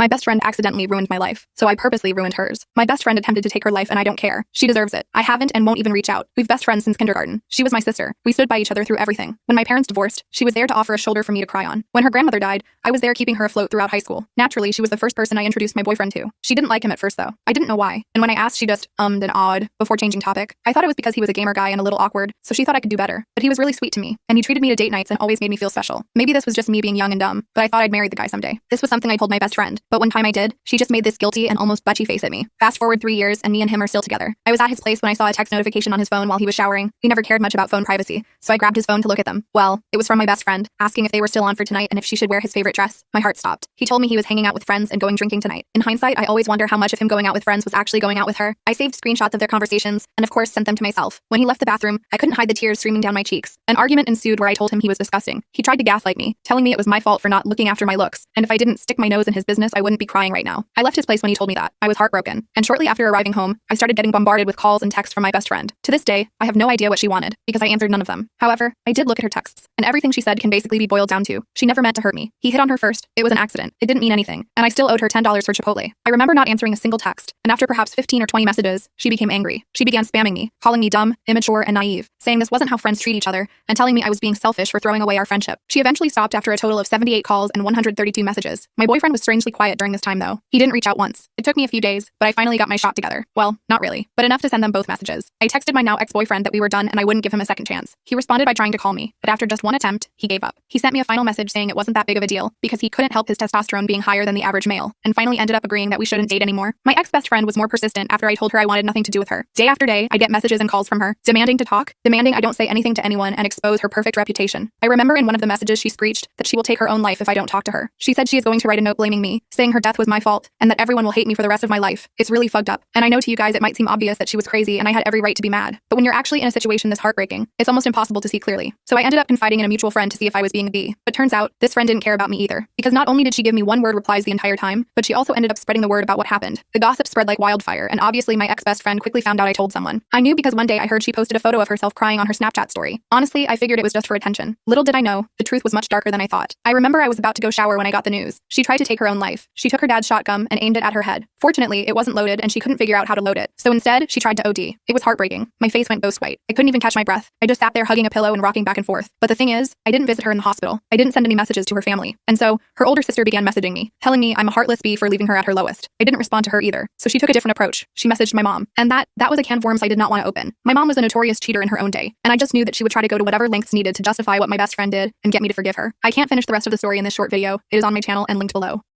My best friend accidentally ruined my life, so I purposely ruined hers. My best friend attempted to take her life and I don't care. She deserves it. I haven't and won't even reach out. We've best friends since kindergarten. She was my sister. We stood by each other through everything. When my parents divorced, she was there to offer a shoulder for me to cry on. When her grandmother died, I was there keeping her afloat throughout high school. Naturally, she was the first person I introduced my boyfriend to. She didn't like him at first though. I didn't know why. And when I asked, she just ummed and awed before changing topic. I thought it was because he was a gamer guy and a little awkward, so she thought I could do better. But he was really sweet to me, and he treated me to date nights and always made me feel special. Maybe this was just me being young and dumb, but I thought I'd marry the guy someday. This was something I told my best friend, but one time I did, she just made this guilty and almost butchy face at me. Fast forward 3 years and me and him are still together. I was at his place when I saw a text notification on his phone while he was showering. He never cared much about phone privacy, so I grabbed his phone to look at them. Well, it was from my best friend, asking if they were still on for tonight and if she should wear his favorite dress. My heart stopped. He told me he was hanging out with friends and going drinking tonight. In hindsight, I always wonder how much of him going out with friends was actually going out with her. I saved screenshots of their conversations and of course sent them to myself. When he left the bathroom, I couldn't hide the tears streaming down my cheeks. An argument ensued where I told him he was disgusting. He tried to gaslight me, telling me it was my fault for not looking after my looks, and if I didn't stick my nose in his business, I wouldn't be crying right now. I left his place when he told me that. I was heartbroken, and shortly after arriving home, I started getting bombarded with calls and texts from my best friend. To this day, I have no idea what she wanted, because I answered none of them. However, I did look at her texts, and everything she said can basically be boiled down to, she never meant to hurt me. He hit on her first, it was an accident, it didn't mean anything, and I still owed her $10 for Chipotle. I remember not answering a single text, and after perhaps 15 or 20 messages, she became angry. She began spamming me, calling me dumb, immature, and naive, saying this wasn't how friends treat each other, and telling me I was being selfish for throwing away our friendship. She eventually stopped after a total of 78 calls and 132 messages. My boyfriend was strangely quiet during this time though. He didn't reach out once. It took me a few days, but I finally got my shot together. Well, not really, but enough to send them both messages. I texted my now ex-boyfriend that we were done and I wouldn't give him a second chance. He responded by trying to call me, but after just one attempt, he gave up. He sent me a final message saying it wasn't that big of a deal because he couldn't help his testosterone being higher than the average male, and finally ended up agreeing that we shouldn't date anymore. My ex-best friend was more persistent after I told her I wanted nothing to do with her. Day after day, I get messages and calls from her, demanding to talk, demanding I don't say anything to anyone and expose her perfect reputation. I remember in one of the messages she screeched that she will take her own life if I don't talk to her. She said she is going to write a note blaming me, saying her death was my fault, and that everyone will hate me for the rest of my life. It's really fucked up. And I know to you guys it might seem obvious that she was crazy and I had every right to be mad. But when you're actually in a situation this heartbreaking, it's almost impossible to see clearly. So I ended up confiding in a mutual friend to see if I was being a bee. But turns out, this friend didn't care about me either. Because not only did she give me one-word replies the entire time, but she also ended up spreading the word about what happened. The gossip spread like wildfire, and obviously my ex-best friend quickly found out I told someone. I knew because one day I heard she posted a photo of herself crying on her Snapchat story. Honestly, I figured it was just for attention. Little did I know, the truth was much darker than I thought. I remember I was about to go shower when I got the news. She tried to take her own life. She took her dad's shotgun and aimed it at her head. Fortunately, it wasn't loaded and she couldn't figure out how to load it. So instead, she tried to OD. It was heartbreaking. My face went ghost white. I couldn't even catch my breath. I just sat there hugging a pillow and rocking back and forth. But the thing is, I didn't visit her in the hospital. I didn't send any messages to her family. And so, her older sister began messaging me, telling me I'm a heartless bee for leaving her at her lowest. I didn't respond to her either. So she took a different approach. She messaged my mom. And that was a can of worms I did not want to open. My mom was a notorious cheater in her own day. And I just knew that she would try to go to whatever lengths needed to justify what my best friend did and get me to forgive her. I can't finish the rest of the story in this short video. It is on my channel and linked below.